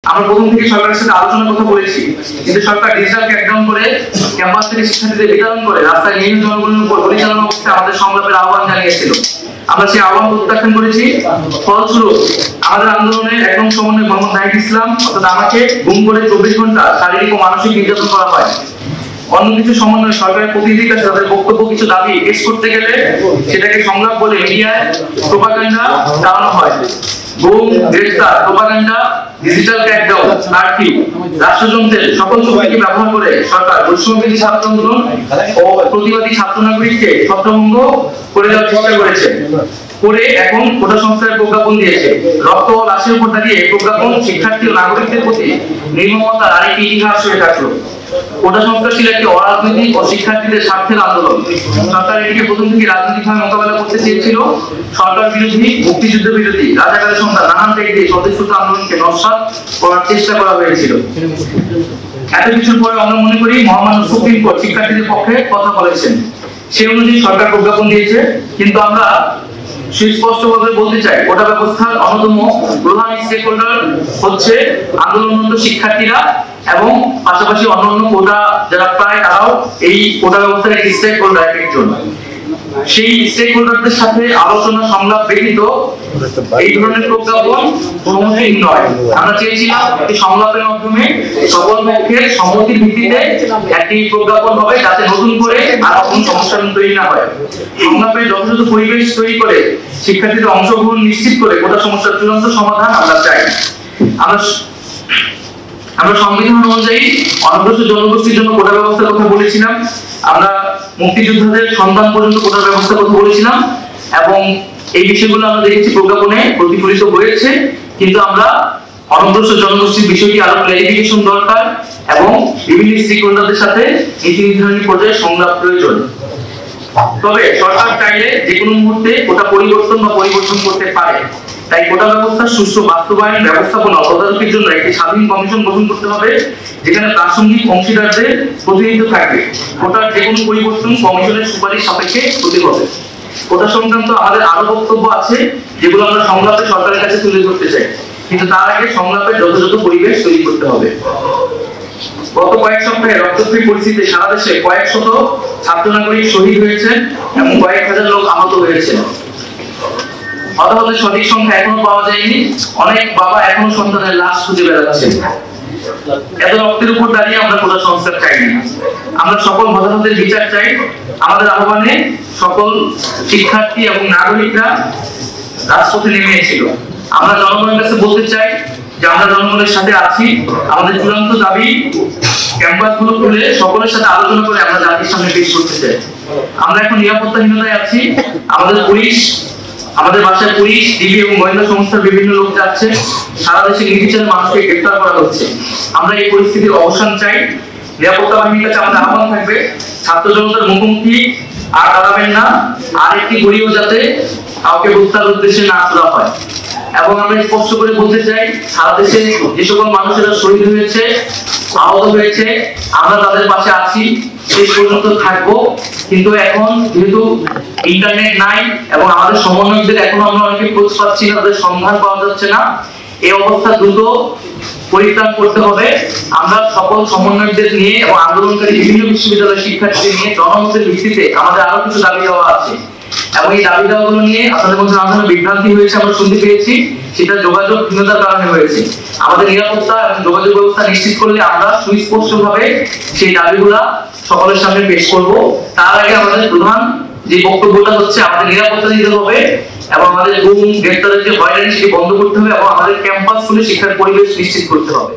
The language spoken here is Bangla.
আমরা প্রথম থেকে সরকারের সাথে আলোচনার কথা বলেছি, কিন্তু সরকার ডিজিটাল ক্র্যাকডাউন করে ক্যাম্পাস থেকে শিক্ষার্থীদের বিতরণ করে রাস্তায় নির্মিত জনগণের উপর পরিচালনা করতে আমাদের সংলাপের আহ্বান জানিয়েছিল। আমরা সেই আহ্বান প্রত্যাখ্যান করেছি। ফলস্বরূপ আমাদের আন্দোলনের একদম সমন্বয় মোহাম্মদ নাহিদ ইসলাম অর্থাৎ আমাকে গুম করে 24 ঘন্টা শারীরিক ও মানসিক নির্যাতন করা হয়। অন্য কিছু সমন্বয় সরকারের প্রতিনিধির কাছে তাদের বক্তব্য কিছু দাবি পেশ করতে গেলে সেটাকে সংলাপ বলে মিডিয়ায় প্রোপাগান্ডা চালানো হয়। গুম, গ্রেফতার, প্রোপাগান্ডা, ডিজিটাল ক্র্যাকডাউন, কারফিউ, রাষ্ট্রযন্ত্রের সকল শক্তিকে ব্যবহার করে সরকার বৈষম্যবিরোধী ছাত্র আন্দোলন ও প্রতিবাদী ছাত্র নাগরিককে ছত্রভঙ্গ করে দেওয়ার চেষ্টা করেছে। করে এখন কোটা সংস্কারের প্রজ্ঞাপন দিয়েছে। রক্ত ও লাশের উপর দাঁড়িয়ে প্রজ্ঞাপন শিক্ষার্থী ও নাগরিকদের প্রতি নির্মমতার আরেকটি ইতিহাস হয়ে থাকলো। কোটা সংস্কার ছিল একটি অরাজনৈতিক ও শিক্ষার্থীদের স্বার্থের আন্দোলন। সরকার এটিকে প্রথম থেকে রাজনৈতিকভাবে মোকাবেলা করতে চেয়েছিল। সরকার বিরোধী, মুক্তিযুদ্ধ বিরোধী, রাজাকারের সংখ্যা নানান দিক দিয়ে স্বতঃস্ফূর্ত আন্দোলনকে নস্যাৎ করার চেষ্টা করা হয়েছিল। এত কিছুর পরে আমরা মনে করি মহামান্য সুপ্রিম কোর্ট শিক্ষার্থীদের পক্ষে কথা বলেছেন। সেই অনুযায়ী সরকার প্রজ্ঞাপন দিয়েছে। কিন্তু আমরা সুস্পষ্টভাবে বলতে চাই, কোটা ব্যবস্থার অন্যতম প্রধান স্টেক হোল্ডার হচ্ছে আন্দোলনরত শিক্ষার্থীরা এবং পাশাপাশি অন্যান্য কোটা যারা প্রায় তারাও এই কোটা ব্যবস্থার একটি স্টেক হোল্ডার একজন। সেই স্টেক হোল্ডারদের সাথে আলোচনা সংলাপ ব্যতীত এই ধরনের প্রজ্ঞাপন সমন্বয় নয়। আমরা চেয়েছিলাম একটি সংলাপের মাধ্যমে সকল পক্ষের সম্মতির ভিত্তিতে একটি প্রজ্ঞাপন হবে, যাতে নতুন করে আর কোনো সমস্যা তৈরি না হয়। সংলাপের যথাযথ পরিবেশ তৈরি করে শিক্ষার্থীদের অংশগ্রহণ নিশ্চিত করে কোটা সমস্যার চূড়ান্ত সমাধান আমরা চাই। আমরা সংবিধান অনুযায়ী অনগ্রসর জনগোষ্ঠীর জন্য কোটা ব্যবস্থার কথা বলেছিলাম। আমরা মুক্তিযোদ্ধাদের সন্তান পর্যন্ত কোটার ব্যবস্থার কথা বলেছিলাম এবং এই বিষয়গুলো আমরা দেখেছি প্রজ্ঞাপনে প্রতিফলিত হয়েছে। কিন্তু আমরা অনগ্রসর জনগোষ্ঠীর বিষয়টি আরো ক্লারিফিকেশন দরকার এবং বিভিন্ন স্টেক হোল্ডারদের সাথে নীতি নির্ধারণী পর্যায়ে সংলাপ প্রয়োজন। তবে সরকার চাইলে যে কোনো মুহূর্তে কোটা পরিবর্তন করতে পারে। তাই কোটা ব্যবস্থার সুষ্ঠু বাস্তবায়ন ব্যবস্থাপনা তদারকির জন্য একটি স্বাধীন কমিশন গঠন করতে হবে, যেখানে প্রাসঙ্গিক অংশীদারদের প্রতিনিধিত্ব থাকবে। কোটার যে কোনো পরিবর্তন কমিশনের সুপারিশ সাপেক্ষে হতে হবে। কোটা সংক্রান্ত আমাদের আরো বক্তব্য আছে, যেগুলো আমরা সংলাপে সরকারের কাছে তুলে ধরতে চাই, কিন্তু তার আগে সংলাপের যথাযথ পরিবেশ তৈরি করতে হবে। গত কয়েক সপ্তাহে রক্তক্ষয়ী পরিস্থিতিতে সারা দেশে কয়েক শত ছাত্র নাগরিক শহীদ হয়েছেন এবং কয়েক হাজার লোক আহত হয়েছেন। হতাহতের সঠিক সংখ্যা এখনো পাওয়া যায়নি। অনেক বাবা এখনো সন্তানের লাশ খুঁজে বেড়াচ্ছেন। এত রক্তের উপর দাঁড়িয়ে আমরা কোটা সংস্কার চাই না। আমরা সকল হতাহতের বিচার চাই। আমাদের আহ্বানে সকল শিক্ষার্থী এবং নাগরিকরা রাজপথে নেমে এসেছিল। আমরা জনগণের কাছে বলতে চাই যে আমরা জনগণের সাথে আছি। আমাদের চূড়ান্ত দাবি ক্যাম্পাসগুলো খুলে সকলের সাথে আলোচনা করে আমরা জাতির সামনে পেশ করতে চাই। আমরা এখন নিরাপত্তাহীনতায় আছি। আমাদের বাসায় পুলিশ, ডিবি এবং গোয়েন্দা সংস্থার বিভিন্ন লোক যাচ্ছে। সারা দেশে নির্বিচারে মানুষকে গ্রেফতার করা হচ্ছে। আমরা এই পরিস্থিতির অবসান চাই। নিরাপত্তা বাহিনীর কাছে আমাদের আহ্বান থাকবে, ছাত্র জনতার মুখোমুখি আর দাঁড়াবেন না। আর একটি গড়িও যাতে কাউকে হত্যার উদ্দেশ্যে না করা হয়। এবং আমরা স্পষ্ট করে বলতে চাই, সারা দেশে যে সকল মানুষেরা শহীদ হয়েছে, আহত হয়েছে, আমরা তাদের পাশে আছি, শেষ পর্যন্ত থাকবো। কিন্তু এখন যেহেতু ইন্টারনেট নাই এবং আমাদের সমন্বয়কদের এখন আমরা অনেকে খোঁজ পাচ্ছি না, তাদের সন্ধান পাওয়া যাচ্ছে না, এই অবস্থা দ্রুত পরিত্রাণ করতে হবে। আমরা সকল সমন্বয়কদের নিয়ে এবং আন্দোলনকারী বিভিন্ন বিশ্ববিদ্যালয়ের শিক্ষার্থীদের নিয়ে জনমতের ভিত্তিতে আমাদের আরো কিছু দাবি দেওয়া আছে এবং এই দাবি দেওয়াগুলো নিয়ে আপনাদের মধ্যে নানা বিভ্রান্তি হয়েছে আমরা শুনতে পেয়েছি। সেটা যোগাযোগহীনতার কারণে হয়েছে। আমাদের নিরাপত্তা এবং যোগাযোগ ব্যবস্থা নিশ্চিত করলে আমরা সুস্পষ্টভাবে সেই দাবিগুলা সকলের সামনে পেশ করব। তার আগে আমাদের প্রধান যে বক্তব্যটা হচ্ছে, আমাদের নিরাপত্তা দিতে হবে এবং আমাদের গুম, গ্রেফতারের যে হয়রানি সেটি বন্ধ করতে হবে এবং আমাদের ক্যাম্পাস খুলে শিক্ষার পরিবেশ নিশ্চিত করতে হবে।